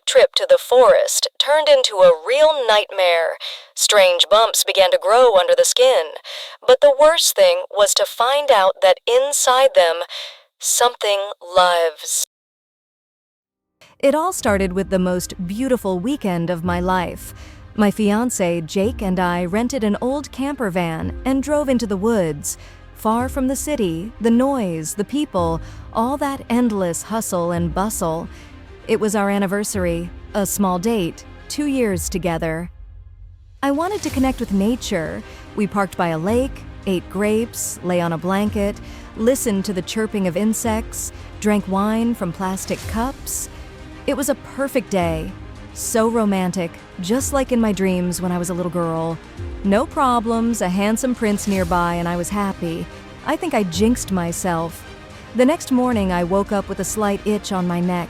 trip to the forest turned into a real nightmare. Strange bumps began to grow under the skin, but the worst thing was to find out that inside them, something lives. It all started with the most beautiful weekend of my life. My fiancé, Jake, and I rented an old camper van and drove into the woods. Far from the city, the noise, the people, all that endless hustle and bustle. It was our anniversary, a small date, 2 years together. I wanted to connect with nature. We parked by a lake, ate grapes, lay on a blanket, listened to the chirping of insects, drank wine from plastic cups. It was a perfect day. So romantic, just like in my dreams when I was a little girl. No problems, a handsome prince nearby, and I was happy. I think I jinxed myself. The next morning, I woke up with a slight itch on my neck.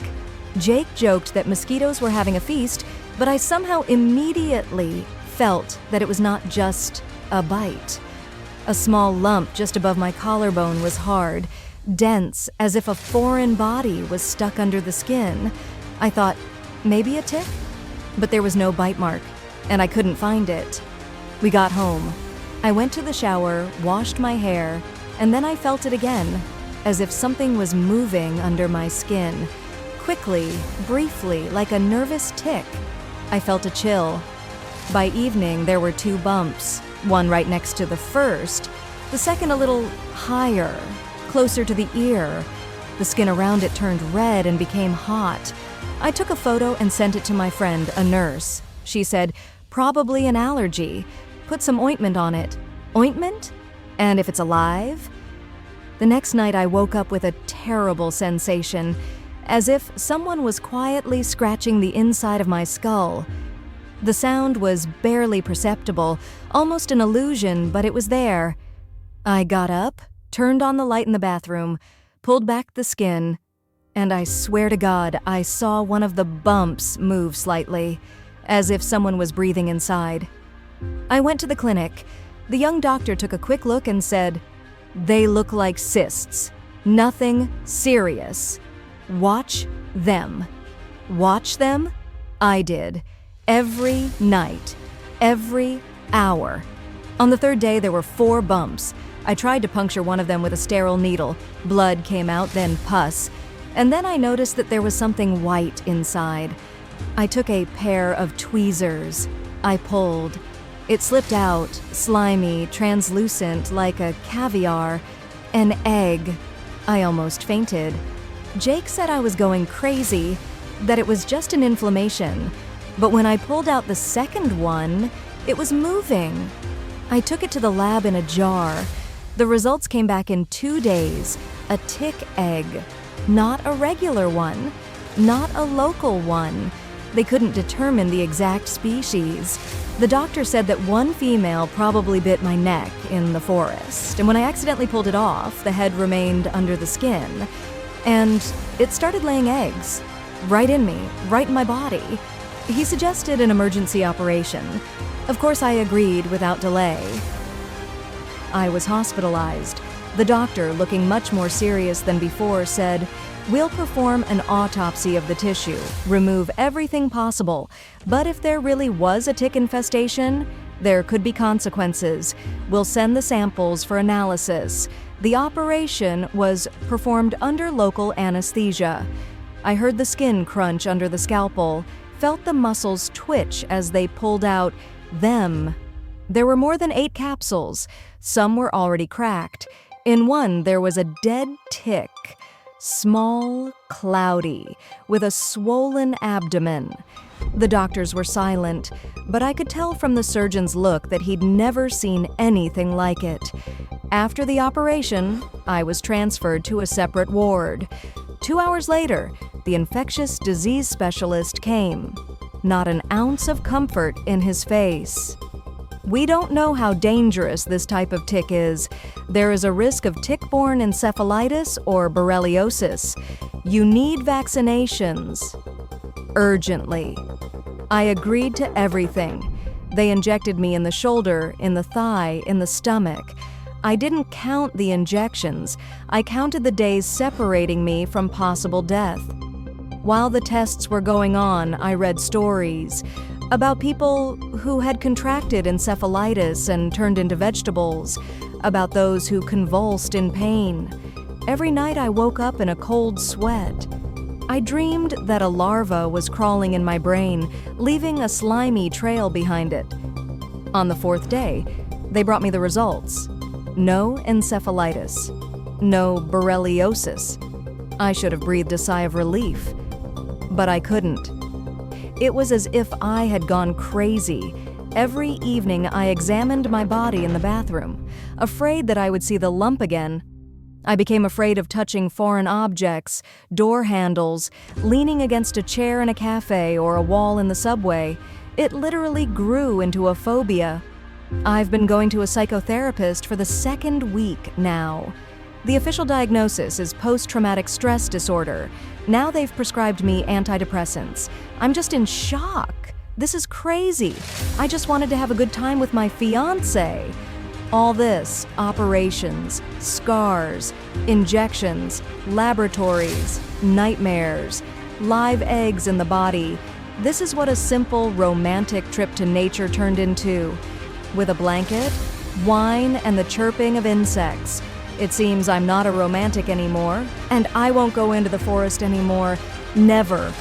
Jake joked that mosquitoes were having a feast, but I somehow immediately felt that it was not just a bite. A small lump just above my collarbone was hard, dense, as if a foreign body was stuck under the skin. I thought, maybe a tick? But there was no bite mark, and I couldn't find it. We got home. I went to the shower, washed my hair, and then I felt it again, as if something was moving under my skin. Quickly, briefly, like a nervous tick. I felt a chill. By evening, there were 2 bumps, one right next to the first, the second a little higher, closer to the ear. The skin around it turned red and became hot. I took a photo and sent it to my friend, a nurse. She said, "Probably an allergy. Put some ointment on it." Ointment? And if it's alive? The next night I woke up with a terrible sensation, as if someone was quietly scratching the inside of my skull. The sound was barely perceptible, almost an illusion, but it was there. I got up, turned on the light in the bathroom, pulled back the skin, and I swear to God, I saw one of the bumps move slightly, as if someone was breathing inside. I went to the clinic. The young doctor took a quick look and said, "They look like cysts. Nothing serious. Watch them." Watch them? I did. Every night. Every hour. On the 3rd day, there were 4 bumps. I tried to puncture one of them with a sterile needle. Blood came out, then pus. And then I noticed that there was something white inside. I took a pair of tweezers. I pulled. It slipped out, slimy, translucent, like a caviar. An egg. I almost fainted. Jake said I was going crazy, that it was just an inflammation. But when I pulled out the second one, it was moving. I took it to the lab in a jar. The results came back in 2 days. A tick egg. Not a regular one. Not a local one. They couldn't determine the exact species. The doctor said that one female probably bit my neck in the forest, and when I accidentally pulled it off, the head remained under the skin, and it started laying eggs. Right in me, right in my body. He suggested an emergency operation. Of course, I agreed without delay. I was hospitalized. The doctor, looking much more serious than before, said, "We'll perform an autopsy of the tissue, remove everything possible, but if there really was a tick infestation, there could be consequences. We'll send the samples for analysis." The operation was performed under local anesthesia. I heard the skin crunch under the scalpel, felt the muscles twitch as they pulled out them. There were more than 8 capsules. Some were already cracked. In one, there was a dead tick. Small, cloudy, with a swollen abdomen. The doctors were silent, but I could tell from the surgeon's look that he'd never seen anything like it. After the operation, I was transferred to a separate ward. 2 hours later, the infectious disease specialist came. Not an ounce of comfort in his face. "We don't know how dangerous this type of tick is. There is a risk of tick-borne encephalitis or borreliosis. You need vaccinations. Urgently." I agreed to everything. They injected me in the shoulder, in the thigh, in the stomach. I didn't count the injections. I counted the days separating me from possible death. While the tests were going on, I read stories about people who had contracted encephalitis and turned into vegetables, about those who convulsed in pain. Every night I woke up in a cold sweat. I dreamed that a larva was crawling in my brain, leaving a slimy trail behind it. On the 4th day, they brought me the results. No encephalitis. No borreliosis. I should have breathed a sigh of relief, but I couldn't. It was as if I had gone crazy. Every evening I examined my body in the bathroom, afraid that I would see the lump again. I became afraid of touching foreign objects, door handles, leaning against a chair in a cafe or a wall in the subway. It literally grew into a phobia. I've been going to a psychotherapist for the 2nd week now. The official diagnosis is post-traumatic stress disorder. Now they've prescribed me antidepressants. I'm just in shock. This is crazy. I just wanted to have a good time with my fiancé. All this, operations, scars, injections, laboratories, nightmares, live eggs in the body. This is what a simple, romantic trip to nature turned into. With a blanket, wine, and the chirping of insects. It seems I'm not a romantic anymore, and I won't go into the forest anymore. Never.